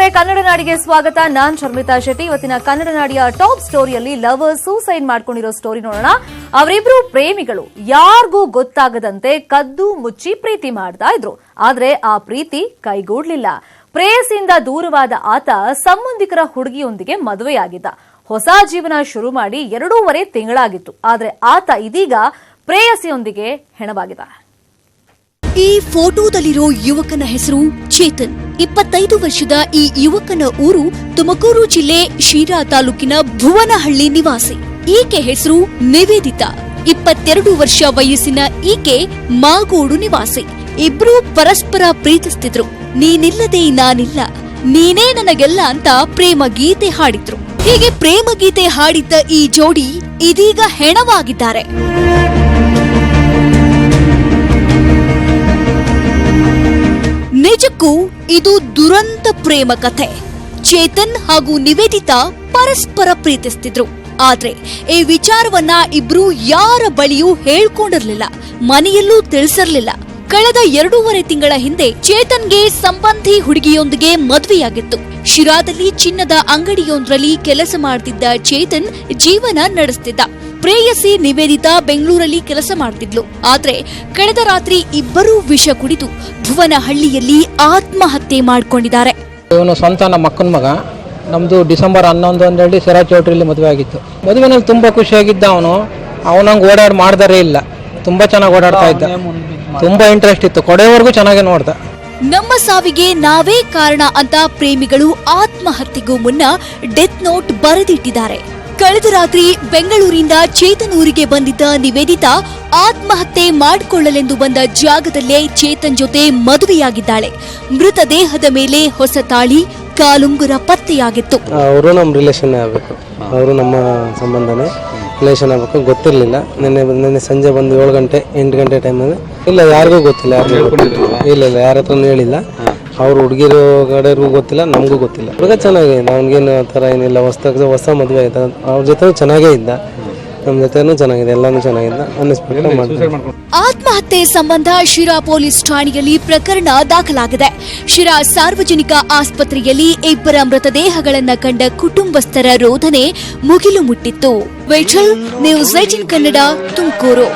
ವೀಕ್ಷಕರೇ, ಕನ್ನಡ ನಾಡಿಗೆ ಸ್ವಾಗತ. ನಾನ್ ಶರ್ಮಿತಾ ಶೆಟ್ಟಿ. ಇವತ್ತಿನ ಕನ್ನಡ ನಾಡಿಯ ಟಾಪ್ ಸ್ಟೋರಿಯಲ್ಲಿ ಲವರ್ ಸೂಸೈಡ್ ಮಾಡ್ಕೊಂಡಿರೋ ಸ್ಟೋರಿ ನೋಡೋಣ. ಅವರಿಬ್ರು ಪ್ರೇಮಿಗಳು ಯಾರಿಗೂ ಗೊತ್ತಾಗದಂತೆ ಕದ್ದು ಮುಚ್ಚಿ ಪ್ರೀತಿ ಮಾಡ್ತಾ ಇದ್ರು. ಆದ್ರೆ ಆ ಪ್ರೀತಿ ಕೈಗೂಡ್ಲಿಲ್ಲ. ಪ್ರೇಯಸಿಯಿಂದ ದೂರವಾದ ಆತ ಸಂಬಂಧಿಕರ ಹುಡುಗಿಯೊಂದಿಗೆ ಮದುವೆಯಾಗಿದ್ದ. ಹೊಸ ಜೀವನ ಶುರು ಮಾಡಿ 2.5 ತಿಂಗಳಾಗಿತ್ತು. ಆದ್ರೆ ಆತ ಇದೀಗ ಪ್ರೇಯಸಿಯೊಂದಿಗೆ ಹೆಣವಾಗಿದ್ದಾನೆ. ಈ ಫೋಟೋದಲ್ಲಿರೋ ಯುವಕನ ಹೆಸರು ಚೇತನ್. 25 ವರ್ಷದ ಈ ಯುವಕನ ಊರು ತುಮಕೂರು ಜಿಲ್ಲೆ ಶಿರಾ ತಾಲೂಕಿನ ಭುವನಹಳ್ಳಿ ನಿವಾಸಿ. ಈಕೆ ಹೆಸರು ನಿವೇದಿತಾ. 22 ವರ್ಷ ವಯಸ್ಸಿನ ಈಕೆ ಮಾಗೋಡು ನಿವಾಸಿ. ಇಬ್ರು ಪರಸ್ಪರ ಪ್ರೀತಿಸ್ತಿದ್ರು. ನೀನಿಲ್ಲದೆ ನಾನಿಲ್ಲ, ನೀನೇ ನನಗೆಲ್ಲ ಅಂತ ಪ್ರೇಮ ಗೀತೆ ಹಾಡಿದ್ರು. ಹೀಗೆ ಪ್ರೇಮ ಗೀತೆ ಹಾಡಿದ್ದ ಈ ಜೋಡಿ ಇದೀಗ ಹೆಣವಾಗಿದ್ದಾರೆ. ನಿಜಕ್ಕೂ ಇದು ದುರಂತ ಪ್ರೇಮ ಕಥೆ. ಚೇತನ್ ಹಾಗೂ ನಿವೇದಿತಾ ಪರಸ್ಪರ ಪ್ರೀತಿಸ್ತಿದ್ರು. ಆದ್ರೆ ಈ ವಿಚಾರವನ್ನ ಇಬ್ರು ಯಾರ ಬಳಿಯೂ ಹೇಳ್ಕೊಂಡಿರ್ಲಿಲ್ಲ, ಮನೆಯಲ್ಲೂ ತಿಳಿಸಿರ್ಲಿಲ್ಲ. ಕಳೆದ 2.5 ತಿಂಗಳ ಹಿಂದೆ ಚೇತನ್ಗೆ ಸಂಬಂಧಿ ಹುಡುಗಿಯೊಂದಿಗೆ ಮದುವೆಯಾಗಿತ್ತು. ಶಿರಾದಲ್ಲಿ ಚಿನ್ನದ ಅಂಗಡಿಯೊಂದರಲ್ಲಿ ಕೆಲಸ ಮಾಡ್ತಿದ್ದ ಚೇತನ್ ಜೀವನ ನಡೆಸ್ತಿದ್ದ. ಪ್ರೇಯಸಿ ನಿವೇದಿತಾ ಬೆಂಗಳೂರಲ್ಲಿ ಕೆಲಸ ಮಾಡ್ತಿದ್ಲು. ಆದ್ರೆ ಕಳೆದ ರಾತ್ರಿ ಇಬ್ಬರೂ ವಿಷ ಕುಡಿದು ಭುವನಹಳ್ಳಿಯಲ್ಲಿ ಆತ್ಮಹತ್ಯೆ ಮಾಡ್ಕೊಂಡಿದ್ದಾರೆ. ಇವನು ಸ್ವಂತ ನಮ್ಮ ಅಕ್ಕನ ಮಗ. ನಮ್ದು ಡಿಸೆಂಬರ್ 11 ಸಿರಾ ಚೌಟ್ರಿಯಲ್ಲಿ ಮದುವೆ ಆಗಿತ್ತು. ಮದುವೆನಲ್ಲಿ ತುಂಬಾ ಖುಷಿಯಾಗಿದ್ದ ಅವನಂಗೆ ಓಡಾಡಿ ಮಾಡ್ದಾರೆ ಇಲ್ಲ. ತುಂಬಾ ಚೆನ್ನಾಗಿ ಓಡಾಡ್ತಾ ಇದ್ದ, ತುಂಬಾ ಇಂಟ್ರೆಸ್ಟ್ ಇತ್ತು, ಕೊಡೆವರೆಗೂ ಚೆನ್ನಾಗಿ ನೋಡ್ದ. ನಮ್ಮ ಸಾವಿಗೆ ನಾವೇ ಕಾರಣ ಅಂತ ಪ್ರೇಮಿಗಳು ಆತ್ಮಹತ್ಯೆಗೂ ಮುನ್ನ ಡೆತ್ ನೋಟ್ ಬರೆದಿಟ್ಟಿದ್ದಾರೆ. ಕಳೆದ ರಾತ್ರಿ ಬೆಂಗಳೂರಿಂದ ಚೇತನ್ ಊರಿಗೆ ಬಂದಿದ್ದ ನಿವೇದಿತಾ ಆತ್ಮಹತ್ಯೆ ಮಾಡಿಕೊಳ್ಳಲೆಂದು ಬಂದ ಜಾಗದಲ್ಲೇ ಚೇತನ್ ಜೊತೆ ಮದುವೆಯಾಗಿದ್ದಾಳೆ. ಮೃತದೇಹದ ಮೇಲೆ ಹೊಸ ತಾಳಿ, ಕಾಲುಂಗುರ ಪತ್ತೆಯಾಗಿತ್ತು. ಅವರು ನಮ್ಮ ರಿಲೇಷನ್ ಆಗಬೇಕು, ಅವರು ನಮ್ಮ ಸಂಬಂಧನೇ ರಿಲೇಷನ್ ಆಗಬೇಕು. ಗೊತ್ತಿರಲಿಲ್ಲ. ನಿನ್ನೆ ಸಂಜೆ ಬಂದು 7 ಗಂಟೆ 8 ಗಂಟೆ ಟೈಮಲ್ಲಿ ಇಲ್ಲ, ಯಾರಿಗೂ ಗೊತ್ತಿಲ್ಲ, ಇಲ್ಲ ಯಾರ ಹತ್ರನೂ ಹೇಳಿಲ್ಲ. ಅವ್ರು ಹುಡುಗಿರು ಕಡೆಗೂ ಗೊತ್ತಿಲ್ಲ, ನಮಗೂ ಗೊತ್ತಿಲ್ಲ. ಹುಡುಗ ಚೆನ್ನಾಗಿದೆ, ಅವ್ನಿಗೇನು ಆ ಥರ ಏನಿಲ್ಲ. ಹೊಸ ಮದುವೆ ಆಯ್ತು, ಅವ್ರ ಜೊತೆ ಚೆನ್ನಾಗೇ ಇದ್ದ, ನಮ್ಮ ಜೊತೆನೂ ಚೆನ್ನಾಗಿದೆ, ಎಲ್ಲಾನು ಚೆನ್ನಾಗಿದ್ದ. ಆತ್ಮಹತ್ಯೆ ಸಂಬಂಧ ಶಿರಾ ಪೊಲೀಸ್ ಠಾಣೆಯಲ್ಲಿ ಪ್ರಕರಣ ದಾಖಲಾಗಿದೆ. ಶಿರಾ ಸಾರ್ವಜನಿಕ ಆಸ್ಪತ್ರೆಯಲ್ಲಿ ಇಬ್ಬರ ಮೃತದೇಹಗಳನ್ನ ಕಂಡ ಕುಟುಂಬಸ್ಥರ ರೋದನೆ ಮುಗಿಲು ಮುಟ್ಟಿತ್ತು. ವೈಚಲ್, ನ್ಯೂಸ್ 18 ಕನ್ನಡ, ತುಮಕೂರು.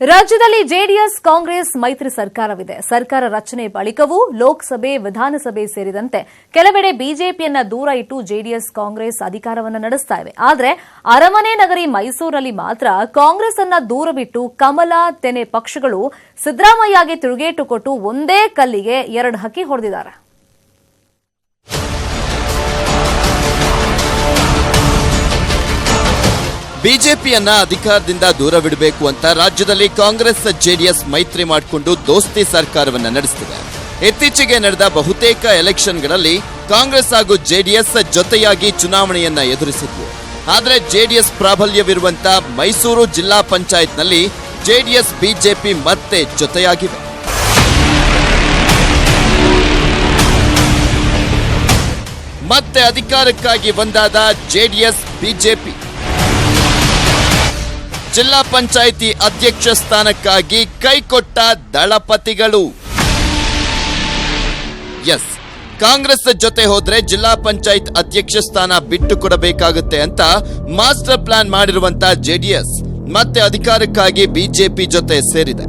ರಾಜ್ಯದಲ್ಲಿ ಜೆಡಿಎಸ್ ಕಾಂಗ್ರೆಸ್ ಮೈತ್ರಿ ಸರ್ಕಾರವಿದೆ. ಸರ್ಕಾರ ರಚನೆ ಬಳಿಕವೂ ಲೋಕಸಭೆ, ವಿಧಾನಸಭೆ ಸೇರಿದಂತೆ ಕೆಲವೆಡೆ ಬಿಜೆಪಿಯನ್ನ ದೂರ ಇಟ್ಟು ಜೆಡಿಎಸ್ ಕಾಂಗ್ರೆಸ್ ಅಧಿಕಾರವನ್ನು ನಡೆಸ್ತಾ ಇವೆ. ಆದರೆ ಅರಮನೆ ನಗರಿ ಮೈಸೂರಲ್ಲಿ ಮಾತ್ರ ಕಾಂಗ್ರೆಸ್ ಅನ್ನ ದೂರವಿಟ್ಟು ಕಮಲ, ತೆನೆ ಪಕ್ಷಗಳು ಸಿದ್ದರಾಮಯ್ಯಗೆ ತಿರುಗೇಟು ಕೊಟ್ಟು ಒಂದೇ ಕಲ್ಲಿಗೆ 2 ಹಕ್ಕಿ ಹೊಡೆದಿದ್ದಾರೆ. ಬಿಜೆಪಿಯನ್ನ ಅಧಿಕಾರದಿಂದ ದೂರವಿಡಬೇಕು ಅಂತ ರಾಜ್ಯದಲ್ಲಿ ಕಾಂಗ್ರೆಸ್ ಜೆಡಿಎಸ್ ಮೈತ್ರಿ ಮಾಡಿಕೊಂಡು ದೋಸ್ತಿ ಸರ್ಕಾರವನ್ನ ನಡೆಸುತ್ತಿದೆ. ಇತ್ತೀಚೆಗೆ ನಡೆದ ಬಹುತೇಕ ಎಲೆಕ್ಷನ್ಗಳಲ್ಲಿ ಕಾಂಗ್ರೆಸ್ ಹಾಗೂ ಜೆಡಿಎಸ್ ಜೊತೆಯಾಗಿ ಚುನಾವಣೆಯನ್ನ ಎದುರಿಸಿದ್ವು. ಆದರೆ ಜೆಡಿಎಸ್ ಪ್ರಾಬಲ್ಯವಿರುವಂತ ಮೈಸೂರು ಜಿಲ್ಲಾ ಪಂಚಾಯತ್ನಲ್ಲಿ ಜೆಡಿಎಸ್ ಬಿಜೆಪಿ ಮತ್ತೆ ಜೊತೆಯಾಗಿವೆ. ಮತ್ತೆ ಅಧಿಕಾರಕ್ಕಾಗಿ ಒಂದಾದ ಜೆಡಿಎಸ್ ಬಿಜೆಪಿ. ಜಿಲ್ಲಾ ಪಂಚಾಯಿತಿ ಅಧ್ಯಕ್ಷ ಸ್ಥಾನಕ್ಕಾಗಿ ಕೈಕೊಟ್ಟ ದಳಪತಿಗಳು. ಎಸ್, ಕಾಂಗ್ರೆಸ್ ಜೊತೆ ಹೋದ್ರೆ ಜಿಲ್ಲಾ ಪಂಚಾಯತ್ ಅಧ್ಯಕ್ಷ ಸ್ಥಾನ ಬಿಟ್ಟು ಕೊಡಬೇಕಾಗುತ್ತೆ ಅಂತ ಮಾಸ್ಟರ್ ಪ್ಲಾನ್ ಮಾಡಿರುವಂತ ಜೆಡಿಎಸ್ ಮತ್ತೆ ಅಧಿಕಾರಕ್ಕಾಗಿ ಬಿಜೆಪಿ ಜೊತೆ ಸೇರಿದೆ.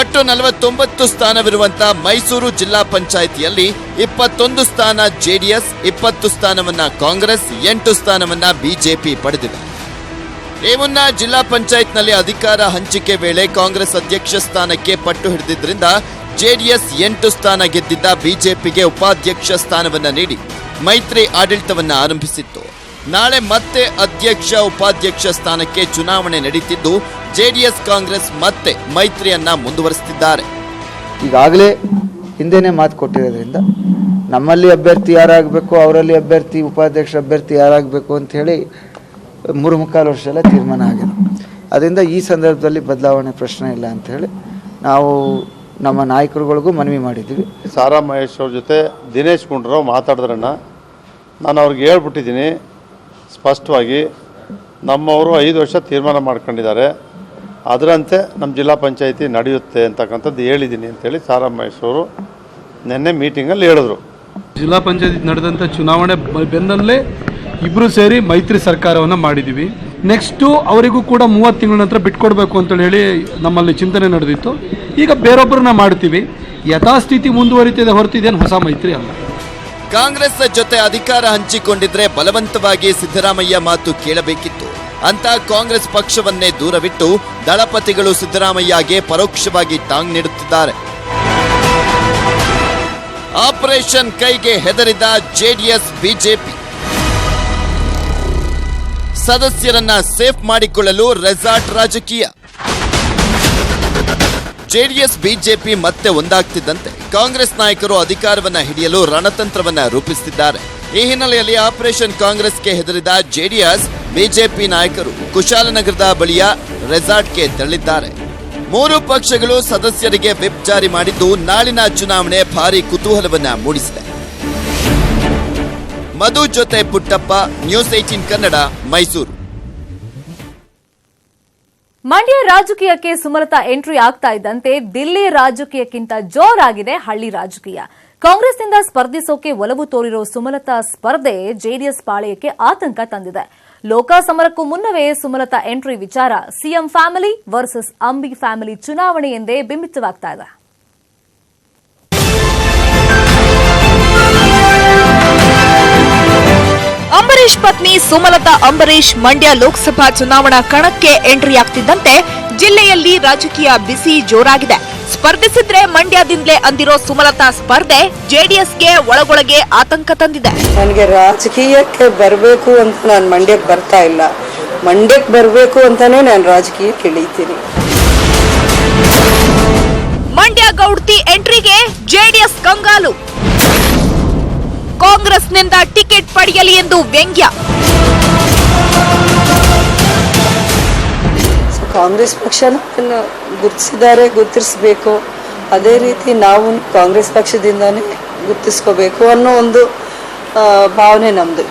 ಒಟ್ಟು 49 ಸ್ಥಾನವಿರುವಂತ ಮೈಸೂರು ಜಿಲ್ಲಾ ಪಂಚಾಯಿತಿಯಲ್ಲಿ 21 ಸ್ಥಾನ ಜೆಡಿಎಸ್, 20 ಸ್ಥಾನವನ್ನ ಕಾಂಗ್ರೆಸ್, 8 ಸ್ಥಾನವನ್ನ ಬಿಜೆಪಿ ಪಡೆದಿದೆ. ಈ ಮುನ್ನ ಜಿಲ್ಲಾ ಪಂಚಾಯತ್ನಲ್ಲಿ ಅಧಿಕಾರ ಹಂಚಿಕೆ ವೇಳೆ ಕಾಂಗ್ರೆಸ್ ಅಧ್ಯಕ್ಷ ಸ್ಥಾನಕ್ಕೆ ಪಟ್ಟು ಹಿಡಿದಿದ್ದರಿಂದ ಜೆಡಿಎಸ್ 8 ಸ್ಥಾನ ಗೆದ್ದಿದ್ದ ಬಿಜೆಪಿಗೆ ಉಪಾಧ್ಯಕ್ಷ ಸ್ಥಾನವನ್ನ ನೀಡಿ ಮೈತ್ರಿ ಆಡಳಿತವನ್ನ ಆರಂಭಿಸಿತ್ತು. ನಾಳೆ ಮತ್ತೆ ಅಧ್ಯಕ್ಷ, ಉಪಾಧ್ಯಕ್ಷ ಸ್ಥಾನಕ್ಕೆ ಚುನಾವಣೆ ನಡೀತಿದ್ದು ಜೆಡಿಎಸ್ ಕಾಂಗ್ರೆಸ್ ಮತ್ತೆ ಮೈತ್ರಿಯನ್ನ ಮುಂದುವರಿಸುತ್ತಿದ್ದಾರೆ. ಈಗಾಗಲೇ ಹಿಂದೆನೇ ಮಾತು ಕೊಟ್ಟಿರೋದ್ರಿಂದ ನಮ್ಮಲ್ಲಿ ಅಭ್ಯರ್ಥಿ ಯಾರಾಗಬೇಕು, ಅವರಲ್ಲಿ ಅಭ್ಯರ್ಥಿ, ಉಪಾಧ್ಯಕ್ಷ ಅಭ್ಯರ್ಥಿ ಯಾರಾಗಬೇಕು ಅಂತ ಹೇಳಿ 3.25 ವರ್ಷ ಎಲ್ಲ ತೀರ್ಮಾನ ಆಗಿದೆ. ಅದರಿಂದ ಈ ಸಂದರ್ಭದಲ್ಲಿ ಬದಲಾವಣೆ ಪ್ರಶ್ನೆ ಇಲ್ಲ ಅಂತ ಹೇಳಿ ನಾವು ನಮ್ಮ ನಾಯಕರುಗಳಿಗೂ ಮನವಿ ಮಾಡಿದ್ದೀವಿ. ಸಾರಾ ಮಹೇಶ್ ಅವ್ರ ಜೊತೆ ದಿನೇಶ್ ಗುಂಡೂರಾವ್ ಮಾತಾಡಿದ್ರನ್ನ ನಾನು ಅವ್ರಿಗೆ ಹೇಳ್ಬಿಟ್ಟಿದ್ದೀನಿ ಸ್ಪಷ್ಟವಾಗಿ. ನಮ್ಮವರು 5 ವರ್ಷ ತೀರ್ಮಾನ ಮಾಡ್ಕೊಂಡಿದ್ದಾರೆ. ಅದರಂತೆ ನಮ್ಮ ಜಿಲ್ಲಾ ಪಂಚಾಯಿತಿ ನಡೆಯುತ್ತೆ ಅಂತಕ್ಕಂಥದ್ದು ಹೇಳಿದ್ದೀನಿ ಅಂತೇಳಿ ಸಾರಾ ಮಹೇಶ್ವರು ನಿನ್ನೆ ಮೀಟಿಂಗಲ್ಲಿ ಹೇಳಿದ್ರು. ಜಿಲ್ಲಾ ಪಂಚಾಯತ್ ನಡೆದಂಥ ಚುನಾವಣೆ ಬೆನ್ನಲ್ಲೇ ಇಬ್ಬರು ಸೇರಿ ಮೈತ್ರಿ ಸರ್ಕಾರವನ್ನು ಮಾಡಿದ್ದೀವಿ. ನೆಕ್ಸ್ಟು ಅವರಿಗೂ ಕೂಡ 30 ತಿಂಗಳ ನಂತರ ಬಿಟ್ಕೊಡ್ಬೇಕು ಅಂತೇಳಿ ಹೇಳಿ ನಮ್ಮಲ್ಲಿ ಚಿಂತನೆ ನಡೆದಿತ್ತು. ಈಗ ಬೇರೊಬ್ಬರನ್ನ ಮಾಡ್ತೀವಿ. ಯಥಾಸ್ಥಿತಿ ಮುಂದುವರಿತಿದೆ ಹೊರತು ಇದೇನು ಹೊಸ ಮೈತ್ರಿ ಅಲ್ಲ. ಕಾಂಗ್ರೆಸ್ ಜೊತೆ ಅಧಿಕಾರ ಹಂಚಿಕೊಂಡಿದ್ರೆ ಬಲವಂತವಾಗಿ ಸಿದ್ದರಾಮಯ್ಯ ಮಾತು ಕೇಳಬೇಕಿತ್ತು ಅಂತ ಕಾಂಗ್ರೆಸ್ ಪಕ್ಷವನ್ನೇ ದೂರವಿಟ್ಟು ದಳಪತಿಗಳು ಸಿದ್ದರಾಮಯ್ಯಗೆ ಪರೋಕ್ಷವಾಗಿ ಟಾಂಗ್ ನೀಡುತ್ತಿದ್ದಾರೆ. ಆಪರೇಷನ್ ಕೈಗೆ ಹೆದರಿದ ಜೆಡಿಎಸ್ ಬಿಜೆಪಿ ಸದಸ್ಯರನ್ನ ಸೇಫ್ ಮಾಡಿಕೊಳ್ಳಲು ರೆಸಾರ್ಟ್ ರಾಜಕೀಯ. ಜೆಡಿಎಸ್ ಬಿಜೆಪಿ ಮತ್ತೆ ಒಂದಾಗ್ತಿದ್ದಂತೆ ಕಾಂಗ್ರೆಸ್ ನಾಯಕರು ಅಧಿಕಾರವನ್ನ ಹಿಡಿಯಲು ರಣತಂತ್ರವನ್ನ ರೂಪಿಸುತ್ತಿದ್ದಾರೆ. ಈ ಹಿನ್ನೆಲೆಯಲ್ಲಿ ಆಪರೇಷನ್ ಕಾಂಗ್ರೆಸ್ಗೆ ಹೆದರಿದ ಜೆಡಿಎಸ್ ಬಿಜೆಪಿ ನಾಯಕರು ಕುಶಾಲನಗರದ ಬಳಿಯ ರೆಸಾರ್ಟ್ಗೆ ತೆರಳಿದ್ದಾರೆ. 3 ಪಕ್ಷಗಳು ಸದಸ್ಯರಿಗೆ ವಿಪ್ ಜಾರಿ ಮಾಡಿದ್ದು ನಾಳಿನ ಚುನಾವಣೆ ಭಾರಿ ಕುತೂಹಲವನ್ನ ಮೂಡಿಸಿದೆ. ಮಧು ಜೊತೆ ಪುಟ್ಟಪ್ಪ, ನ್ಯೂಸ್ 18 ಕನ್ನಡ, ಮೈಸೂರು. ಮಂಡ್ಯ ರಾಜಕೀಯಕ್ಕೆ ಸುಮಲತಾ ಎಂಟ್ರಿ ಆಗ್ತಾ ಇದ್ದಂತೆ ದಿಲ್ಲಿ ರಾಜಕೀಯಕ್ಕಿಂತ ಜೋರಾಗಿದೆ ಹಳ್ಳಿ ರಾಜಕೀಯ. ಕಾಂಗ್ರೆಸ್ನಿಂದ ಸ್ಪರ್ಧಿಸೋಕೆ ಒಲವು ತೋರಿರೋ ಸುಮಲತಾ ಸ್ಪರ್ಧೆ ಜೆಡಿಎಸ್ ಪಾಳೆಯಕ್ಕೆ ಆತಂಕ ತಂದಿದೆ. ಲೋಕಸಮರಕ್ಕೂ ಮುನ್ನವೇ ಸುಮಲತಾ ಎಂಟ್ರಿ ವಿಚಾರ CM family versus Ambi family ಚುನಾವಣೆ ಎಂದೇ ಬಿಂಬಿತವಾಗ್ತಾ ಇದೆ. ಅಂಬರೀಶ್ ಪತ್ನಿ ಸುಮಲತಾ ಅಂಬರೀಶ್ ಮಂಡ್ಯ ಲೋಕಸಭಾ ಚುನಾವಣಾ ಕಣಕ್ಕೆ ಎಂಟ್ರಿ ಆಗ್ತಿದ್ದಂತೆ ಜಿಲ್ಲೆಯಲ್ಲಿ ರಾಜಕೀಯ ಬಿಸಿ ಜೋರಾಗಿದೆ. ಸ್ಪರ್ಧಿಸಿದ್ರೆ ಮಂಡ್ಯದಿಂದಲೇ ಅಂದಿರೋ ಸುಮಲತಾ ಸ್ಪರ್ಧೆ ಜೆಡಿಎಸ್ಗೆ ಒಳಗೊಳಗೆ ಆತಂಕ ತಂದಿದೆ. ನನಗೆ ರಾಜಕೀಯಕ್ಕೆ ಬರಬೇಕು ಅಂತ ನಾನು ಮಂಡ್ಯಕ್ಕೆ ಬರ್ತಾ ಇಲ್ಲ, ಮಂಡ್ಯಕ್ಕೆ ಬರಬೇಕು ಅಂತಾನೆ ನಾನು ರಾಜಕೀಯಕ್ಕೆ ಇಳಿತೀನಿ. ಮಂಡ್ಯ ಗೌಡ್ತಿ ಎಂಟ್ರಿಗೆ ಜೆಡಿಎಸ್ ಕಂಗಾಲು. ಕಾಂಗ್ರೆಸ್ನಿಂದ ಟಿಕೆಟ್ ಪಡೆಯಲಿ ಎಂದು ವ್ಯಂಗ್ಯ. ಕಾಂಗ್ರೆಸ್ ಪಕ್ಷನ ಗುರುತಿಸಿದ್ದಾರೆ, ಗುರುತಿಸಬೇಕು. ಅದೇ ರೀತಿ ನಾವು ಕಾಂಗ್ರೆಸ್ ಪಕ್ಷದಿಂದಾನೇ ಗುರುತಿಸ್ಕೋಬೇಕು ಅನ್ನೋ ಒಂದು ಭಾವನೆ ನಮ್ದು.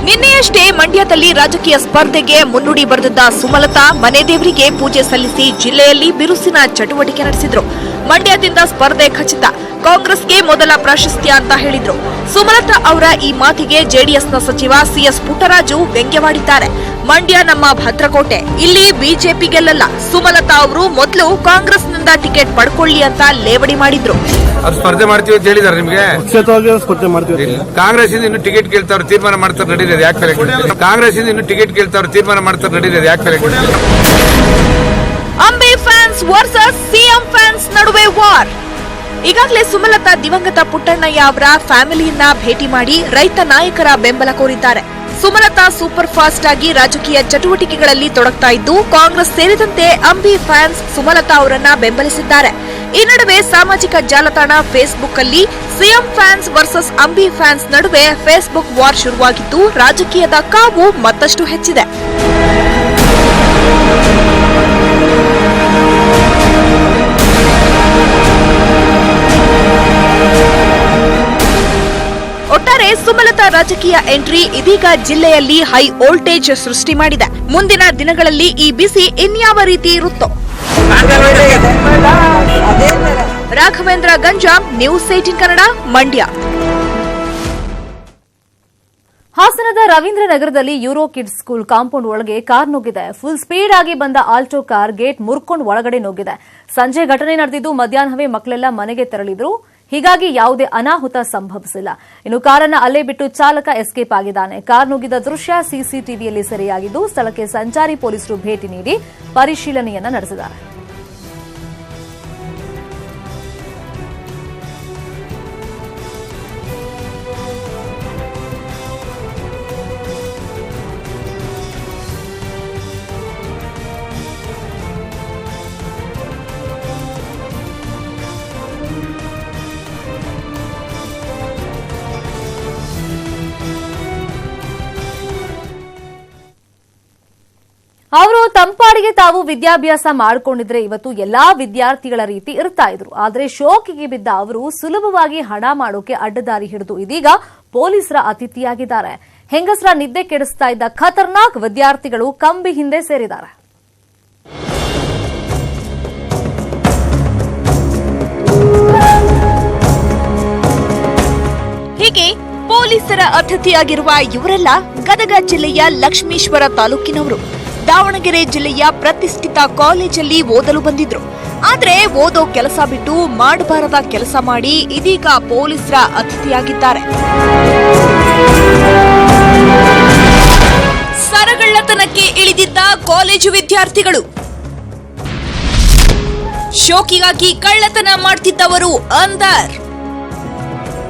ನಿನ್ನೆಯಷ್ಟೇ ಮಂಡ್ಯದಲ್ಲಿ ರಾಜಕೀಯ ಸ್ಪರ್ಧೆಗೆ ಮುನ್ನುಡಿ ಬರೆದಿದ್ದ ಸುಮಲತಾ ಮನೆ ದೇವರಿಗೆ ಪೂಜೆ ಸಲ್ಲಿಸಿ ಜಿಲ್ಲೆಯಲ್ಲಿ ಬಿರುಸಿನ ಚಟುವಟಿಕೆ ನಡೆಸಿದ್ರು. ಮಂಡ್ಯದಿಂದ ಸ್ಪರ್ಧೆ ಖಚಿತ, ಕಾಂಗ್ರೆಸ್ಗೆ ಮೊದಲ ಪ್ರಾಶಸ್ತ್ಯ ಅಂತ ಹೇಳಿದ್ರು. ಸುಮಲತಾ ಅವರ ಈ ಮಾತಿಗೆ ಜೆಡಿಎಸ್ನ ಸಚಿವ ಸಿಎಸ್ ಪುಟ್ಟರಾಜು ವ್ಯಂಗ್ಯವಾಡಿದ್ದಾರೆ. ಮಂಡ್ಯ ನಮ್ಮ ಭದ್ರಕೋಟೆ, ಇಲ್ಲಿ ಬಿಜೆಪಿ ಗೆಲ್ಲಲ್ಲ. ಸುಮಲತಾ ಅವರು ಮೊದಲು ಕಾಂಗ್ರೆಸ್ನಿಂದ ಟಿಕೆಟ್ ಪಡ್ಕೊಳ್ಳಿ ಅಂತ ಲೇವಡಿ ಮಾಡಿದ್ರು. ಅವ್ರು ಸ್ಪರ್ಧೆ ಮಾಡ್ತೀವಿ ಅಂತ ಹೇಳಿದಾರೆ ನಿಮಗೆ? ಸ್ಪರ್ಧೆ ಮಾಡ್ತೀವಿ. ಕಾಂಗ್ರೆಸ್ ಇಂದ ಇನ್ನು ಟಿಕೆಟ್ ಕೇಳ್ತಾವ್ರು, ತೀರ್ಮಾನ ಮಾಡ್ತಾರೆ, ನಡೀಲಿದೆ ಯಾಕೆ? ಕಾಂಗ್ರೆಸ್ ಇಂದ ಇನ್ನು ಟಿಕೆಟ್ ಕೇಳ್ತಾವ್ರು, ತೀರ್ಮಾನ ಮಾಡ್ತಾರೆ, ನಡೀಲಿದೆ ಯಾಕೆ? Ambi fans versus CM fans ನಡುವೆ ವಾರ್. ಈಗಾಗಲೇ ಸುಮಲತಾ ದಿವಂಗತ ಪುಟ್ಟಣ್ಣಯ್ಯ ಅವರ ಫ್ಯಾಮಿಲಿಯನ್ನ ಭೇಟಿ ಮಾಡಿ ರೈತ ನಾಯಕರ ಬೆಂಬಲ ಕೋರಿದ್ದಾರೆ. ಸುಮಲತಾ ಸೂಪರ್ ಫಾಸ್ಟ್ ಆಗಿ ರಾಜಕೀಯ ಚಟುವಟಿಕೆಗಳಲ್ಲಿ ತೊಡಗ್ತಾ ಇದ್ದು, ಕಾಂಗ್ರೆಸ್ ಸೇರಿದಂತೆ ಅಂಬಿ ಫ್ಯಾನ್ಸ್ ಸುಮಲತಾ ಅವರನ್ನ ಬೆಂಬಲಿಸಿದ್ದಾರೆ. ಈ ನಡುವೆ ಸಾಮಾಜಿಕ ಜಾಲತಾಣ ಫೇಸ್ಬುಕ್ ಅಲ್ಲಿ CM fans versus Ambi fans ನಡುವೆ ಫೇಸ್ಬುಕ್ ವಾರ್ ಶುರುವಾಗಿದ್ದು, ರಾಜಕೀಯದ ಕಾವು ಮತ್ತಷ್ಟು ಹೆಚ್ಚಿದೆ. ಒಟ್ಟಾರೆ ಸುಮಲತಾ ರಾಜಕೀಯ ಎಂಟ್ರಿ ಇದೀಗ ಜಿಲ್ಲೆಯಲ್ಲಿ ಹೈ ವೋಲ್ಟೇಜ್ ಸೃಷ್ಟಿ ಮಾಡಿದೆ. ಮುಂದಿನ ದಿನಗಳಲ್ಲಿ ಈ ಬಿಸಿ ಇನ್ಯಾವ ರೀತಿ ಇರುತ್ತೋ. ರಾಘವೇಂದ್ರ ಗಂಜಾಂ, ನ್ಯೂಸ್ 18 ಕನ್ನಡ, ಮಂಡ್ಯ. ಹಾಸನದ ರವೀಂದ್ರ ನಗರದಲ್ಲಿ ಯೂರೋ ಕಿಡ್ಸ್ ಸ್ಕೂಲ್ ಕಾಂಪೌಂಡ್ ಒಳಗೆ ಕಾರ್ ನುಗ್ಗಿದೆ. ಫುಲ್ ಸ್ಪೀಡ್ ಆಗಿ ಬಂದ ಆಲ್ಟೋ ಕಾರ್ ಗೇಟ್ ಮುರ್ಕೊಂಡು ಒಳಗಡೆ ನುಗ್ಗಿದೆ. ಸಂಜೆ ಘಟನೆ ನಡೆದಿದ್ದು ಮಧ್ಯಾಹ್ನವೇ ಮಕ್ಕಳೆಲ್ಲ ಮನೆಗೆ ತೆರಳಿದ್ರು. ಹೀಗಾಗಿ ಯಾವುದೇ ಅನಾಹುತ ಸಂಭವಿಸಿಲ್ಲ. ಇನ್ನು ಕಾರನ್ನ ಅಲ್ಲೇ ಬಿಟ್ಟು ಚಾಲಕ ಎಸ್ಕೇಪ್ ಆಗಿದ್ದಾನೆ. ಕಾರ್ ನುಗ್ಗಿದ ದೃಶ್ಯ ಸಿಸಿಟಿವಿಯಲ್ಲಿ ಸೆರೆಯಾಗಿದ್ದು, ಸ್ಥಳಕ್ಕೆ ಸಂಚಾರಿ ಪೊಲೀಸರು ಭೇಟಿ ನೀಡಿ ಪರಿಶೀಲನೆಯನ್ನ ನಡೆಸಿದ್ದಾರೆ. ಅವರು ತಂಪಾಡಿಗೆ ತಾವು ವಿದ್ಯಾಭ್ಯಾಸ ಮಾಡಿಕೊಂಡಿದ್ರೆ ಇವತ್ತು ಎಲ್ಲಾ ವಿದ್ಯಾರ್ಥಿಗಳ ರೀತಿ ಇರ್ತಾ ಇದ್ರು. ಆದ್ರೆ ಶೋಕಿಗೆ ಬಿದ್ದ ಅವರು ಸುಲಭವಾಗಿ ಹಣ ಮಾಡೋಕೆ ಅಡ್ಡದಾರಿ ಹಿಡಿದು ಇದೀಗ ಪೊಲೀಸರ ಅತಿಥಿಯಾಗಿದ್ದಾರೆ. ಹೆಂಗಸರ ನಿದ್ದೆ ಕೆಡಿಸ್ತಾ ಇದ್ದ ಖತರ್ನಾಕ್ ವಿದ್ಯಾರ್ಥಿಗಳು ಕಂಬಿ ಹಿಂದೆ ಸೇರಿದ್ದಾರೆ. ಪೊಲೀಸರ ಅತಿಥಿಯಾಗಿರುವ ಇವರೆಲ್ಲ ಗದಗ ಜಿಲ್ಲೆಯ ಲಕ್ಷ್ಮೇಶ್ವರ ತಾಲೂಕಿನವರು. ದಾವಣಗೆರೆ ಜಿಲ್ಲೆಯ ಪ್ರತಿಷ್ಠಿತ ಕಾಲೇಜಲ್ಲಿ ಓದಲು ಬಂದಿದ್ರು. ಆದ್ರೆ ಓದೋ ಕೆಲಸ ಬಿಟ್ಟು ಮಾಡಬಾರದ ಕೆಲಸ ಮಾಡಿ ಇದೀಗ ಪೊಲೀಸರ ಅತಿಥಿಯಾಗಿದ್ದಾರೆ. ಸರಗಳ್ಳತನಕ್ಕೆ ಇಳಿದಿದ್ದ ಕಾಲೇಜು ವಿದ್ಯಾರ್ಥಿಗಳು. ಶೋಕಿಗಾಗಿ ಕಳ್ಳತನ ಮಾಡ್ತಿದ್ದವರು ಅಂದರ್.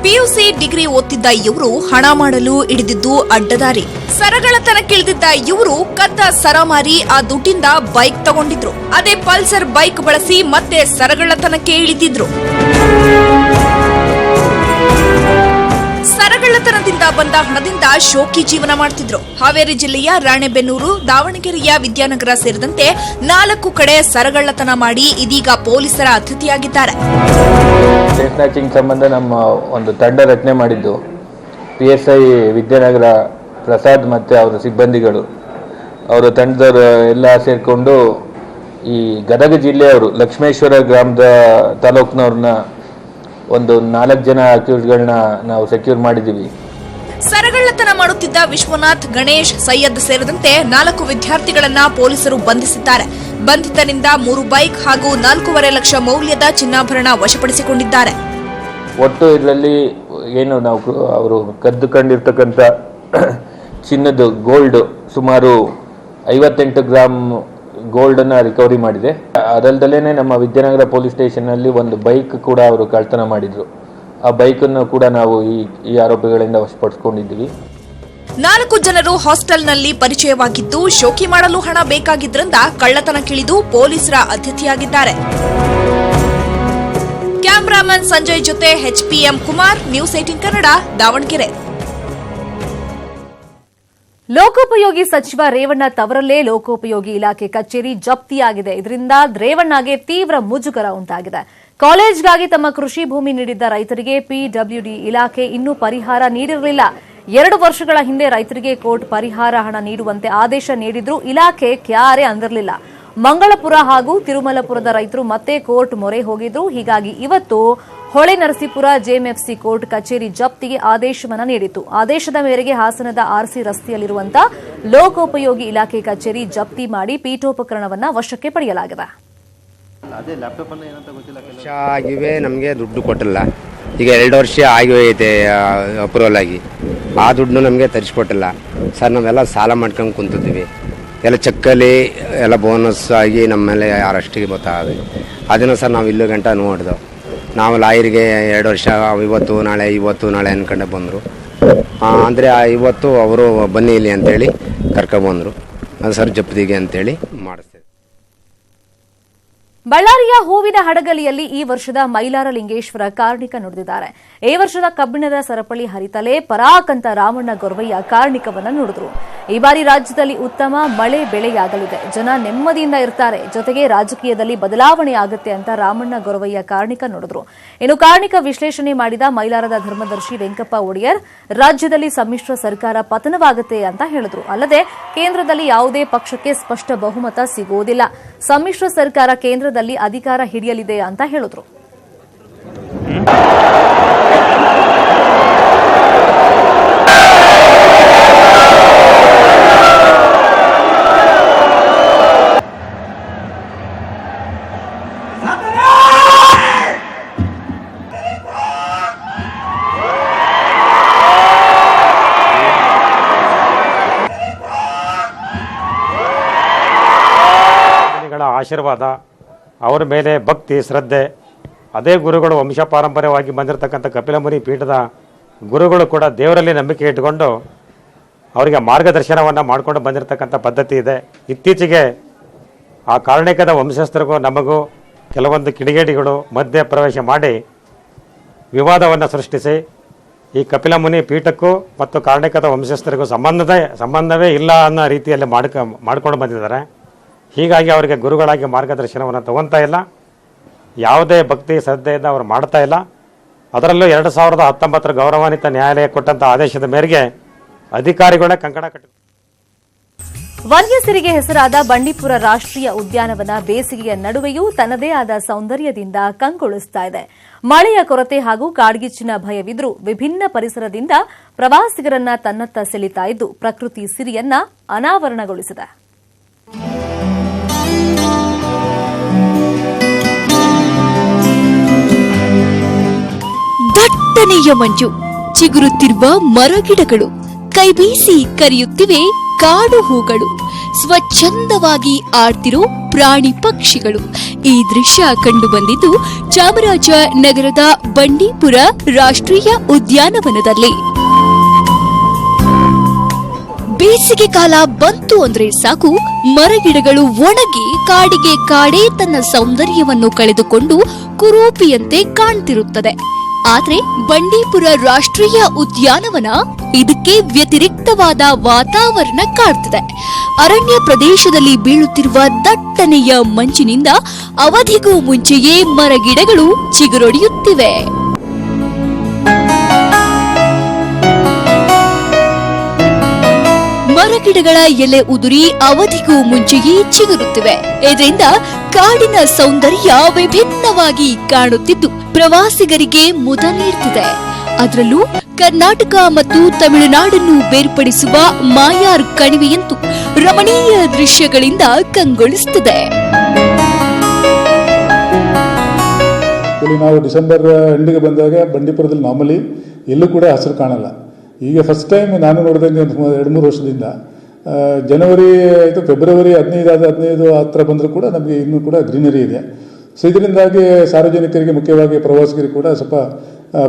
ಪಿಯುಸಿ ಡಿಗ್ರಿ ಓದ್ತಿದ್ದ ಇವರು ಹಣ ಮಾಡಲು ಹಿಡಿದಿದ್ದು ಅಡ್ಡದಾರಿ. ಸರಗಳ್ಳತನಕ್ಕಿಳಿದಿದ್ದ ಇವರು ಕದ್ದ ಸರ ಮಾರಿ ಆ ದುಡ್ಡಿಂದ ಬೈಕ್ ತಗೊಂಡಿದ್ರು. ಅದೇ ಪಲ್ಸರ್ ಬೈಕ್ ಬಳಸಿ ಮತ್ತೆ ಸರಗಳ್ಳತನಕ್ಕೆ ಇಳಿದಿದ್ರು. ಸರಗಳ್ಳತನದಿಂದ ಬಂದ ಹಣದಿಂದ ಶೋಕಿ ಜೀವನ ಮಾಡ್ತಿದ್ರು. ಹಾವೇರಿ ಜಿಲ್ಲೆಯ ರಾಣೆಬೆನ್ನೂರು, ದಾವಣಗೆರೆಯ ವಿದ್ಯಾನಗರ ಸೇರಿದಂತೆ 4 ಕಡೆ ಸರಗಳ್ಳತನ ಮಾಡಿ ಇದೀಗ ಪೊಲೀಸರ ಅತಿಥಿಯಾಗಿದ್ದಾರೆ. ಸ್ನ್ಯಾಚಿಂಗ್ ಸಂಬಂಧ ನಮ್ಮ ಒಂದು ತಂಡ ರಚನೆ ಮಾಡಿದ್ದು PSI ವಿದ್ಯಾನಗರ ಪ್ರಸಾದ್ ಮತ್ತು ಅವರ ಸಿಬ್ಬಂದಿಗಳು, ಅವರ ತಂಡದವರು ಎಲ್ಲ ಸೇರಿಕೊಂಡು ಈ ಗದಗ ಜಿಲ್ಲೆಯವರು ಲಕ್ಷ್ಮೇಶ್ವರ ಗ್ರಾಮದ ತಾಲೂಕಿನವ್ರನ್ನ ಒಂದು 4 ಜನ ಅಕ್ಯೂಸ್ಗಳನ್ನ ನಾವು ಸೆಕ್ಯೂರ್ ಮಾಡಿದ್ದೀವಿ. ಸರಗಳ್ಳತನ ಮಾಡುತ್ತಿದ್ದ ವಿಶ್ವನಾಥ್, ಗಣೇಶ್, ಸೈಯದ್ ಸೇರಿದಂತೆ 4 ವಿದ್ಯಾರ್ಥಿಗಳನ್ನ ಪೊಲೀಸರು ಬಂಧಿಸಿದ್ದಾರೆ. ಬಂಧಿತರಿಂದ 3 ಬೈಕ್ ಹಾಗೂ 4.5 ಲಕ್ಷ ಮೌಲ್ಯದ ಚಿನ್ನಾಭರಣ ವಶಪಡಿಸಿಕೊಂಡಿದ್ದಾರೆ. ಒಟ್ಟು ಇದರಲ್ಲಿ ಏನು ನಾವು ಅವರು ಕದ್ದುಕೊಂಡಿರ್ತಕ್ಕಂಥ ಚಿನ್ನದ ಗೋಲ್ಡ್ ಸುಮಾರು 58 ಗ್ರಾಮ್ ಗೋಲ್ಡನ್ನು ರಿಕವರಿ ಮಾಡಿದೆ. ಅದಲ್ಲದಲ್ಲೇ ನಮ್ಮ ವಿದ್ಯಾನಗರ ಪೊಲೀಸ್ ಸ್ಟೇಷನ್ನಲ್ಲಿ ಒಂದು ಬೈಕ್ ಕೂಡ ಅವರು ಕಳ್ತನ ಮಾಡಿದ್ರು. ಆ ಬೈಕನ್ನು ಕೂಡ ನಾವು ಈ ಆರೋಪಿಗಳಿಂದ ವಶಪಡಿಸಿಕೊಂಡಿದ್ದೀವಿ. 4 ಜನರು ಹಾಸ್ಟೆಲ್ನಲ್ಲಿ ಪರಿಚಯವಾಗಿದ್ದು ಶೋಕಿ ಮಾಡಲು ಹಣ ಬೇಕಾಗಿದ್ದರಿಂದ ಕಳ್ಳತನಕ್ಕಿಳಿದು ಪೊಲೀಸರ ಅತಿಥಿಯಾಗಿದ್ದಾರೆ. ಕ್ಯಾಮರಾಮನ್ ಸಂಜಯ್ ಜೊತೆ HPM ಕುಮಾರ್, ನ್ಯೂಸ್ 18 ಕನ್ನಡ, ದಾವಣಗೆರೆ. ಲೋಕೋಪಯೋಗಿ ಸಚಿವ ರೇವಣ್ಣ ತವರಲ್ಲೇ ಲೋಕೋಪಯೋಗಿ ಇಲಾಖೆ ಕಚೇರಿ ಜಪ್ತಿಯಾಗಿದೆ. ಇದರಿಂದ ರೇವಣ್ಣಗೆ ತೀವ್ರ ಮುಜುಗರ ಉಂಟಾಗಿದೆ. ಕಾಲೇಜ್ಗಾಗಿ ತಮ್ಮ ಕೃಷಿ ಭೂಮಿ ನೀಡಿದ್ದ ರೈತರಿಗೆ PWD ಇಲಾಖೆ ಇನ್ನೂ ಪರಿಹಾರ ನೀಡಿರಲಿಲ್ಲ. 2 ವರ್ಷಗಳ ಹಿಂದೆ ರೈತರಿಗೆ ಕೋರ್ಟ್ ಪರಿಹಾರ ಹಣ ನೀಡುವಂತೆ ಆದೇಶ ನೀಡಿದ್ರೂ ಇಲಾಖೆ ಕ್ಯಾರೆ ಅಂದಿರಲಿಲ್ಲ. ಮಂಗಳಪುರ ಹಾಗೂ ತಿರುಮಲಪುರದ ರೈತರು ಮತ್ತೆ ಕೋರ್ಟ್ ಮೊರೆ ಹೋಗಿದ್ರು. ಹೀಗಾಗಿ ಇವತ್ತು ಹೊಳೆ ನರಸೀಪುರ JMFC ಕೋರ್ಟ್ ಕಚೇರಿ ಜಪ್ತಿಗೆ ಆದೇಶವನ್ನು ನೀಡಿತು. ಆದೇಶದ ಮೇರೆಗೆ ಹಾಸನದ RC ರಸ್ತೆಯಲ್ಲಿರುವಂತಹ ಲೋಕೋಪಯೋಗಿ ಇಲಾಖೆ ಕಚೇರಿ ಜಪ್ತಿ ಮಾಡಿ ಪೀಠೋಪಕರಣವನ್ನು ವಶಕ್ಕೆ ಪಡೆಯಲಾಗಿದೆ. ವರ್ಷ ಆಗಿವೆ, ನಮಗೆ ದುಡ್ಡು ಕೊಟ್ಟಿಲ್ಲ. ಈಗ 2 ವರ್ಷ ಆಗಿವೆ ಅಪ್ರೂವಲ್ ಆಗಿ, ಆ ದುಡ್ಡು ನಮಗೆ ತರಿಸ್ಕೊಟ್ಟಿಲ್ಲ ಸರ್. ನಾವೆಲ್ಲ ಸಾಲ ಮಾಡ್ಕೊಂಡು ಕುಂತಿದ್ದೀವಿ. ಎಲ್ಲ ಚೆಕ್ಕಲ್ಲಿ ಎಲ್ಲ ಬೋನಸ್ ಆಗಿ ನಮ್ಮ ಮೇಲೆ ಅರೆಸ್ಟಿಗೆ ಗೊತ್ತಾಗದೆ. ಅದನ್ನು ಸರ್ ನಾವು ಇಲ್ಲೂ ಗಂಟ ನೋಡಿದೆವು. ನಾವು ಲಾಯರಿಗೆ 2 ವರ್ಷ ಇವತ್ತು ನಾಳೆ ಅನ್ಕೊಂಡೆ ಬಂದರು. ಅಂದರೆ ಇವತ್ತು ಅವರು ಬನ್ನಿ ಇಲ್ಲಿ ಅಂತೇಳಿ ಕರ್ಕೊಬಂದರು. ಅದು ಸರ್ ಜಪ್ತಿಗೆ ಅಂತೇಳಿ ಮಾಡಿಸ್ತೇವೆ. ಬಳ್ಳಾರಿಯ ಹೂವಿನ ಹಡಗಲಿಯಲ್ಲಿ ಈ ವರ್ಷದ ಮೈಲಾರ ಲಿಂಗೇಶ್ವರ ಕಾರ್ಣಿಕ ನುಡಿದಿದ್ದಾರೆ. ಈ ವರ್ಷದ ಕಬ್ಬಿಣದ ಸರಪಳಿ ಹರಿತಲೇ ಪರಾಕ್ ಅಂತ ರಾಮಣ್ಣ ಗೊರವಯ್ಯ ಕಾರ್ಣಿಕವನ್ನು ನುಡಿದ್ರು. ಈ ಬಾರಿ ರಾಜ್ಯದಲ್ಲಿ ಉತ್ತಮ ಮಳೆ ಬೆಳೆಯಾಗಲಿದೆ, ಜನ ನೆಮ್ಮದಿಯಿಂದ ಇರ್ತಾರೆ, ಜೊತೆಗೆ ರಾಜಕೀಯದಲ್ಲಿ ಬದಲಾವಣೆ ಆಗುತ್ತೆ ಅಂತ ರಾಮಣ್ಣ ಗೊರವಯ್ಯ ಕಾರ್ಣಿಕ ನುಡಿದ್ರು. ಇನ್ನು ಕಾರ್ಣಿಕ ವಿಶ್ಲೇಷಣೆ ಮಾಡಿದ ಮೈಲಾರದ ಧರ್ಮದರ್ಶಿ ವೆಂಕಪ್ಪ ಒಡೆಯರ್ ರಾಜ್ಯದಲ್ಲಿ ಸಮ್ಮಿಶ್ರ ಸರ್ಕಾರ ಪತನವಾಗುತ್ತೆ ಅಂತ ಹೇಳಿದ್ರು. ಅಲ್ಲದೆ ಕೇಂದ್ರದಲ್ಲಿ ಯಾವುದೇ ಪಕ್ಷಕ್ಕೆ ಸ್ಪಷ್ಟ ಬಹುಮತ ಸಿಗುವುದಿಲ್ಲ, ಸಮ್ಮಿಶ್ರ ಸರ್ಕಾರ ಕೇಂದ್ರದಲ್ಲಿ ಅಧಿಕಾರ ಹಿಡಿಯಲಿದೆ ಅಂತ ಹೇಳಿದ್ರು. ಆಶೀರ್ವಾದ, ಅವರ ಮೇಲೆ ಭಕ್ತಿ ಶ್ರದ್ಧೆ, ಅದೇ ಗುರುಗಳು ವಂಶ ಪಾರಂಪರ್ಯವಾಗಿ ಬಂದಿರತಕ್ಕಂಥ ಕಪಿಲಮುನಿ ಪೀಠದ ಗುರುಗಳು ಕೂಡ ದೇವರಲ್ಲಿ ನಂಬಿಕೆ ಇಟ್ಟುಕೊಂಡು ಅವರಿಗೆ ಮಾರ್ಗದರ್ಶನವನ್ನು ಮಾಡಿಕೊಂಡು ಬಂದಿರತಕ್ಕಂಥ ಪದ್ಧತಿ ಇದೆ. ಇತ್ತೀಚೆಗೆ ಆ ಕಾರ್ಣಿಕದ ವಂಶಸ್ಥರಿಗೂ ನಮಗೂ ಕೆಲವೊಂದು ಕಿಡಿಗೇಡಿಗಳು ಮಧ್ಯ ಪ್ರವೇಶ ಮಾಡಿ ವಿವಾದವನ್ನು ಸೃಷ್ಟಿಸಿ ಈ ಕಪಿಲಮುನಿ ಪೀಠಕ್ಕೂ ಮತ್ತು ಕಾರ್ಣಿಕದ ವಂಶಸ್ಥರಿಗೂ ಸಂಬಂಧವೇ ಇಲ್ಲ ಅನ್ನೋ ರೀತಿಯಲ್ಲಿ ಮಾಡ್ಕೊಂಡು ಬಂದಿದ್ದಾರೆ. ಹೀಗಾಗಿ ಅವರಿಗೆ ಗುರುಗಳಾಗಿ ಮಾರ್ಗದರ್ಶನವನ್ನು ತಗೊತಾ ಇಲ್ಲ, ಯಾವುದೇ ಭಕ್ತಿ ಶ್ರದ್ಧೆಯಿಂದ ಅವರು ಮಾಡ್ತಾ ಇಲ್ಲ. ಅದರಲ್ಲೂ 2019 ಗೌರವಾನ್ವಿತ ನ್ಯಾಯಾಲಯ ಕೊಟ್ಟಂಥ ಆದೇಶದ ಮೇರೆಗೆ ಅಧಿಕಾರಿಗಳೇ ಕಂಕಣ ಕಟ್ಟಿ ವನ್ಯಸಿರಿಗೆ ಹೆಸರಾದ ಬಂಡೀಪುರ ರಾಷ್ಟ್ರೀಯ ಉದ್ಯಾನವನ ಬೇಸಿಗೆಯ ನಡುವೆಯೂ ತನ್ನದೇ ಆದ ಸೌಂದರ್ಯದಿಂದ ಕಂಗೊಳಿಸ್ತಾ ಇದೆ. ಮಳೆಯ ಕೊರತೆ ಹಾಗೂ ಕಾಡ್ಗಿಚ್ಚಿನ ಭಯವಿದ್ರೂ ವಿಭಿನ್ನ ಪರಿಸರದಿಂದ ಪ್ರವಾಸಿಗರನ್ನ ತನ್ನತ್ತ ಸೆಳೀತಾ ಇದ್ದು ಪ್ರಕೃತಿ ಸಿರಿಯನ್ನ ಅನಾವರಣಗೊಳಿಸಿದೆ. ದಟ್ಟನೆಯ ಮಂಜು, ಚಿಗುರುತ್ತಿರುವ ಮರಗಿಡಗಳು, ಕೈಬೀಸಿ ಕರೆಯುತ್ತಿವೆ ಕಾಡು ಹೂಗಳು, ಸ್ವಚ್ಛಂದವಾಗಿ ಆಡ್ತಿರೋ ಪ್ರಾಣಿ ಪಕ್ಷಿಗಳು. ಈ ದೃಶ್ಯ ಕಂಡು ಬಂದಿದ್ದು ಚಾಮರಾಜನಗರದ ಬಂಡೀಪುರ ರಾಷ್ಟ್ರೀಯ ಉದ್ಯಾನವನದಲ್ಲಿ. ಬೇಸಿಗೆ ಕಾಲ ಬಂತು ಅಂದ್ರೆ ಸಾಕು, ಮರಗಿಡಗಳು ಒಣಗಿ ಕಾಡಿಗೆ ಕಾಡೇ ತನ್ನ ಸೌಂದರ್ಯವನ್ನು ಕಳೆದುಕೊಂಡು ಕುರೂಪಿಯಂತೆ ಕಾಣ್ತಿರುತ್ತದೆ. ಆದ್ರೆ ಬಂಡೀಪುರ ರಾಷ್ಟ್ರೀಯ ಉದ್ಯಾನವನ ಇದಕ್ಕೆ ವ್ಯತಿರಿಕ್ತವಾದ ವಾತಾವರಣ ಕಾಡ್ತಿದೆ. ಅರಣ್ಯ ಪ್ರದೇಶದಲ್ಲಿ ಬೀಳುತ್ತಿರುವ ದಟ್ಟನೆಯ ಮಂಜಿನಿಂದ ಅವಧಿಗೂ ಮುಂಚೆಯೇ ಮರಗಿಡಗಳು ಚಿಗುರೊಡೆಯುತ್ತಿವೆ. ಮರಗಿಡಗಳ ಎಲೆ ಉದುರಿ ಅವಧಿಗೂ ಮುಂಚೆಯೇ ಚಿಗುರುತ್ತಿವೆ. ಇದರಿಂದ ಕಾಡಿನ ಸೌಂದರ್ಯ ವಿಭಿನ್ನವಾಗಿ ಕಾಣುತ್ತಿದ್ದು ಪ್ರವಾಸಿಗರಿಗೆ ಮುದ ನೀಡುತ್ತಿದೆ. ಅದರಲ್ಲೂ ಕರ್ನಾಟಕ ಮತ್ತು ತಮಿಳುನಾಡನ್ನು ಬೇರ್ಪಡಿಸುವ ಮಾಯಾರ್ ಕಣಿವೆಯಂತೂ ರಮಣೀಯ ದೃಶ್ಯಗಳಿಂದ ಕಂಗೊಳಿಸುತ್ತಿದೆ. ನಾವು ಡಿಸೆಂಬರ್ ಎಂಡಿಗೆ ಬಂದಾಗ ಬಂಡೀಪುರದಲ್ಲಿ ನಾರ್ಮಲಿ ಎಲ್ಲೂ ಕೂಡ ಹಸಿರು ಕಾಣಲ್ಲ. ಈಗ ಫಸ್ಟ್ ಟೈಮ್ ನಾನು ನೋಡಿದಂಗೆ 2-3 ವರ್ಷದಿಂದ ಜನವರಿ ಆಯಿತು, ಫೆಬ್ರವರಿ 15 ಹತ್ರ ಬಂದರೂ ಕೂಡ ನಮಗೆ ಇನ್ನೂ ಕೂಡ ಗ್ರೀನರಿ ಇದೆ. ಸೊ ಇದರಿಂದಾಗಿ ಸಾರ್ವಜನಿಕರಿಗೆ, ಮುಖ್ಯವಾಗಿ ಪ್ರವಾಸಿಗರಿಗೆ ಕೂಡ ಸ್ವಲ್ಪ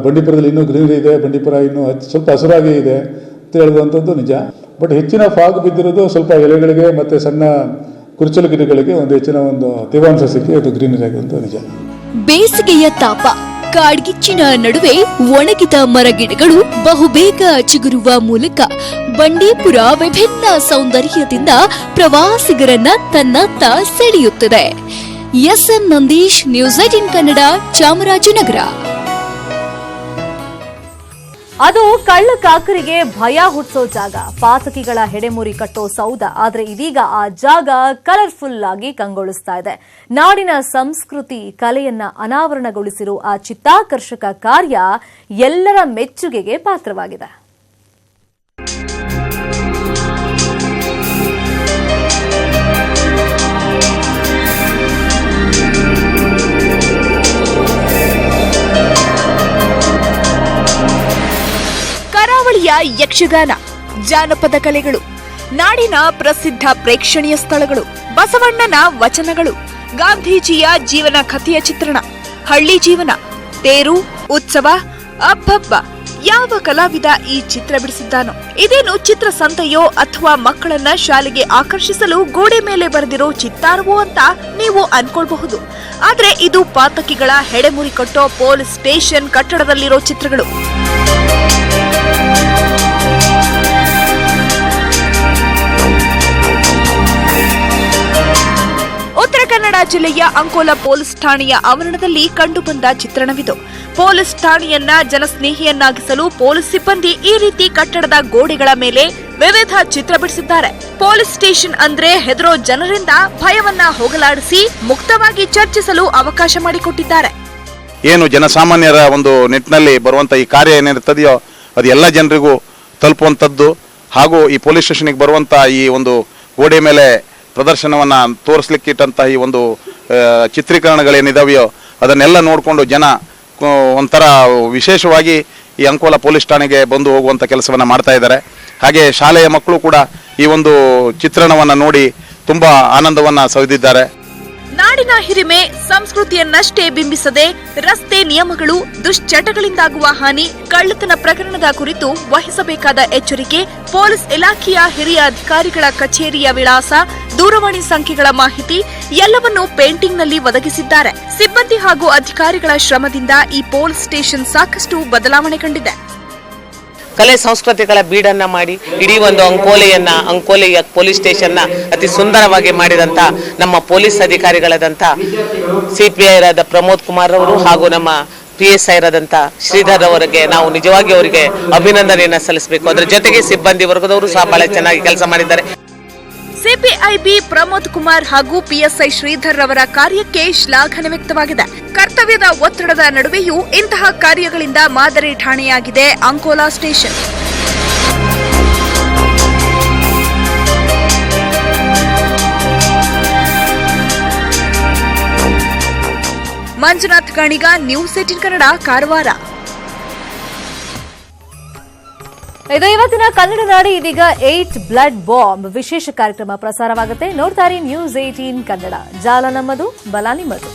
ಬಂಡೀಪುರದಲ್ಲಿ ಇನ್ನೂ ಗ್ರೀನರಿ ಇದೆ, ಬಂಡೀಪುರ ಇನ್ನೂ ಸ್ವಲ್ಪ ಹಸಿರಾಗಿ ಇದೆ ಅಂತ ಹೇಳುವಂಥದ್ದು ನಿಜ. ಬಟ್ ಹೆಚ್ಚಿನ ಫಾಗ್ ಬಿದ್ದಿರೋದು ಸ್ವಲ್ಪ ಎಲೆಗಳಿಗೆ ಮತ್ತು ಸಣ್ಣ ಕುರುಚಲು ಗಿಡಗಳಿಗೆ ಒಂದು ಹೆಚ್ಚಿನ ಒಂದು ತೇವಾಂಶ ಸಿಕ್ಕಿ ಅದು ಗ್ರೀನರಿ ಆಗುವಂಥ ನಿಜ. ಬೇಸಿಗೆಯ ತಾಪ, ಕಾಡ್ಗಿಚ್ಚಿನ ನಡುವೆ ಒಣಗಿದ ಮರಗಿಡಗಳು ಬಹುಬೇಗ ಚಿಗುರುವ ಮೂಲಕ ಬಂಡೀಪುರ ವಿಭಿನ್ನ ಸೌಂದರ್ಯದಿಂದ ಪ್ರವಾಸಿಗರನ್ನ ತನ್ನತ್ತ ಸೆಳೆಯುತ್ತದೆ. SM Nandish, news 18 Kannada, Chamarajanagar. ಅದು ಕಳ್ಳ ಕಾಕರಿಗೆ ಭಯ ಹುಟ್ಟಿಸೋ ಜಾಗ, ಪಾತಕಿಗಳ ಹೆಡೆಮುರಿ ಕಟ್ಟೋ ಸೌಧ. ಆದ್ರೆ ಇದೀಗ ಆ ಜಾಗ ಕಲರ್ಫುಲ್ ಆಗಿ ಕಂಗೊಳಿಸ್ತಾ ಇದೆ. ನಾಡಿನ ಸಂಸ್ಕೃತಿ, ಕಲೆಯನ್ನ ಅನಾವರಣಗೊಳಿಸಿರುವ ಆ ಚಿತ್ತಾಕರ್ಷಕ ಕಾರ್ಯ ಎಲ್ಲರ ಮೆಚ್ಚುಗೆಗೆ ಪಾತ್ರವಾಗಿದೆ. ಕರಾವಳಿಯ ಯಕ್ಷಗಾನ, ಜಾನಪದ ಕಲೆಗಳು, ನಾಡಿನ ಪ್ರಸಿದ್ಧ ಪ್ರೇಕ್ಷಣೀಯ ಸ್ಥಳಗಳು, ಬಸವಣ್ಣನ ವಚನಗಳು, ಗಾಂಧೀಜಿಯ ಜೀವನ ಕಥೆಯ ಚಿತ್ರಣ, ಹಳ್ಳಿ ಜೀವನ, ತೇರು, ಉತ್ಸವ, ಅಬ್ಬಬ್ಬ, ಯಾವ ಕಲಾವಿದ ಈ ಚಿತ್ರ ಬಿಡಿಸಿದ್ದಾನೋ? ಇದೇನು ಚಿತ್ರಸಂತೆಯೋ ಅಥವಾ ಮಕ್ಕಳನ್ನ ಶಾಲೆಗೆ ಆಕರ್ಷಿಸಲು ಗೋಡೆ ಮೇಲೆ ಬರೆದಿರೋ ಚಿತ್ತಾರವೋ ಅಂತ ನೀವು ಅನ್ಕೊಳ್ಬಹುದು. ಆದ್ರೆ ಇದು ಪಾತಕಿಗಳ ಹೆಡೆಮುರಿ ಕಟ್ಟೋ ಪೊಲೀಸ್ ಸ್ಟೇಷನ್ ಕಟ್ಟಡದಲ್ಲಿರೋ ಚಿತ್ರಗಳು. ಉತ್ತರ ಕನ್ನಡ ಜಿಲ್ಲೆಯ ಅಂಕೋಲಾ ಪೊಲೀಸ್ ಠಾಣೆಯ ಆವರಣದಲ್ಲಿ ಕಂಡುಬಂದ ಚಿತ್ರಣವಿದು. ಪೊಲೀಸ್ ಠಾಣೆಯನ್ನ ಜನಸ್ನೇಹಿಯನ್ನಾಗಿಸಲು ಪೊಲೀಸ್ ಸಿಬ್ಬಂದಿ ಈ ರೀತಿ ಕಟ್ಟಡದ ಗೋಡೆಗಳ ಮೇಲೆ ವಿವಿಧ ಚಿತ್ರ ಬಿಡಿಸಿದ್ದಾರೆ. ಪೊಲೀಸ್ ಸ್ಟೇಷನ್ ಅಂದ್ರೆ ಹೆದರೋ ಜನರಿಂದ ಭಯವನ್ನ ಹೋಗಲಾಡಿಸಿ ಮುಕ್ತವಾಗಿ ಚರ್ಚಿಸಲು ಅವಕಾಶ ಮಾಡಿಕೊಟ್ಟಿದ್ದಾರೆ. ಏನು ಜನಸಾಮಾನ್ಯರ ಒಂದು ನಿಟ್ಟಿನಲ್ಲಿ ಬರುವಂತ ಈ ಕಾರ್ಯ ಏನಿರ್ತದೆಯೋ ಅದು ಎಲ್ಲ ಜನರಿಗೂ ತಲುಪುವಂಥದ್ದು, ಹಾಗೂ ಈ ಪೊಲೀಸ್ ಸ್ಟೇಷನ್ಗೆ ಬರುವಂತ ಈ ಒಂದು ಗೋಡೆ ಮೇಲೆ ಪ್ರದರ್ಶನವನ್ನ ತೋರಿಸ್ಲಿಕ್ಕೆ ಇಟ್ಟಂತಹ ಈ ಒಂದು ಚಿತ್ರೀಕರಣಗಳೇನಿದಾವೆಯೋ ಅದನ್ನೆಲ್ಲ ನೋಡಿಕೊಂಡು ಜನ ಒಂಥರ ವಿಶೇಷವಾಗಿ ಈ ಅಂಕೋಲಾ ಪೊಲೀಸ್ ಠಾಣೆಗೆ ಬಂದು ಹೋಗುವಂಥ ಕೆಲಸವನ್ನು ಮಾಡ್ತಾ ಇದ್ದಾರೆ. ಹಾಗೆ ಶಾಲೆಯ ಮಕ್ಕಳು ಕೂಡ ಈ ಒಂದು ಚಿತ್ರಣವನ್ನು ನೋಡಿ ತುಂಬ ಆನಂದವನ್ನು ಸವಿದಿದ್ದಾರೆ. ನಾಡಿನ ಹಿರಿಮೆ ಸಂಸ್ಕೃತಿಯನ್ನಷ್ಟೇ ಬಿಂಬಿಸದೆ ರಸ್ತೆ ನಿಯಮಗಳು, ದುಶ್ಚಟಗಳಿಂದಾಗುವ ಹಾನಿ, ಕಳ್ಳತನ ಪ್ರಕರಣದ ಕುರಿತು ವಹಿಸಬೇಕಾದ ಎಚ್ಚರಿಕೆ, ಪೊಲೀಸ್ ಇಲಾಖೆಯ ಹಿರಿಯ ಅಧಿಕಾರಿಗಳ ಕಚೇರಿಯ ವಿಳಾಸ, ದೂರವಾಣಿ ಸಂಖ್ಯೆಗಳ ಮಾಹಿತಿ ಎಲ್ಲವನ್ನೂ ಪೇಂಟಿಂಗ್ನಲ್ಲಿ ಒದಗಿಸಿದ್ದಾರೆ. ಸಿಬ್ಬಂದಿ ಹಾಗೂ ಅಧಿಕಾರಿಗಳ ಶ್ರಮದಿಂದ ಈ ಪೊಲೀಸ್ ಸ್ಟೇಷನ್ ಸಾಕಷ್ಟು ಬದಲಾವಣೆ ಕಂಡಿದೆ. ಕಲೆ ಸಂಸ್ಕೃತಿಗಳ ಬೀಡನ್ನ ಮಾಡಿ ಇಡೀ ಒಂದು ಅಂಕೋಲೆಯ ಪೊಲೀಸ್ ಸ್ಟೇಷನ್ನ ಅತಿ ಸುಂದರವಾಗಿ ಮಾಡಿದಂಥ ನಮ್ಮ ಪೊಲೀಸ್ ಅಧಿಕಾರಿಗಳಾದಂಥ CPI ಇರಾದ ಪ್ರಮೋದ್ ಕುಮಾರ್ ಅವರು ಹಾಗೂ ನಮ್ಮ PSI ಇರಾದಂಥ ಶ್ರೀಧರ್ ಅವರಿಗೆ ನಾವು ನಿಜವಾಗಿ ಅವರಿಗೆ ಅಭಿನಂದನೆಯನ್ನ ಸಲ್ಲಿಸಬೇಕು. ಅದರ ಜೊತೆಗೆ ಸಿಬ್ಬಂದಿ ವರ್ಗದವರು ಸಹ ಬಹಳ ಚೆನ್ನಾಗಿ ಕೆಲಸ ಮಾಡಿದ್ದಾರೆ. ಸಿಪಿಐಬಿ ಪ್ರಮೋದ್ ಕುಮಾರ್ ಹಾಗೂ ಪಿಎಸ್ಐ ಶ್ರೀಧರ್ ರವರ ಕಾರ್ಯಕ್ಕೆ ಶ್ಲಾಘನೆ ವ್ಯಕ್ತವಾಗಿದೆ. ಕರ್ತವ್ಯದ ಒತ್ತಡದ ನಡುವೆಯೂ ಇಂತಹ ಕಾರ್ಯಗಳಿಂದ ಮಾದರಿ ಠಾಣೆಯಾಗಿದೆ ಅಂಕೋಲಾ ಸ್ಟೇಷನ್. ಮಂಜುನಾಥ್ ಗಾಣಿಗ, ನ್ಯೂಸ್ 18 ಕನ್ನಡ, ಕಾರವಾರ. ಇದು ಇವತ್ತಿನ ಕನ್ನಡ ನಾಡಿ. ಇದೀಗ 8 ಬ್ಲಡ್ ಬಾಂಬ್ ವಿಶೇಷ ಕಾರ್ಯಕ್ರಮ ಪ್ರಸಾರವಾಗುತ್ತೆ. ನೋಡ್ತಾರೆ ನ್ಯೂಸ್ 18 ಕನ್ನಡ. ಜಾಲ ನಮ್ಮದು, ಬಲ ನಿಮ್ಮದು.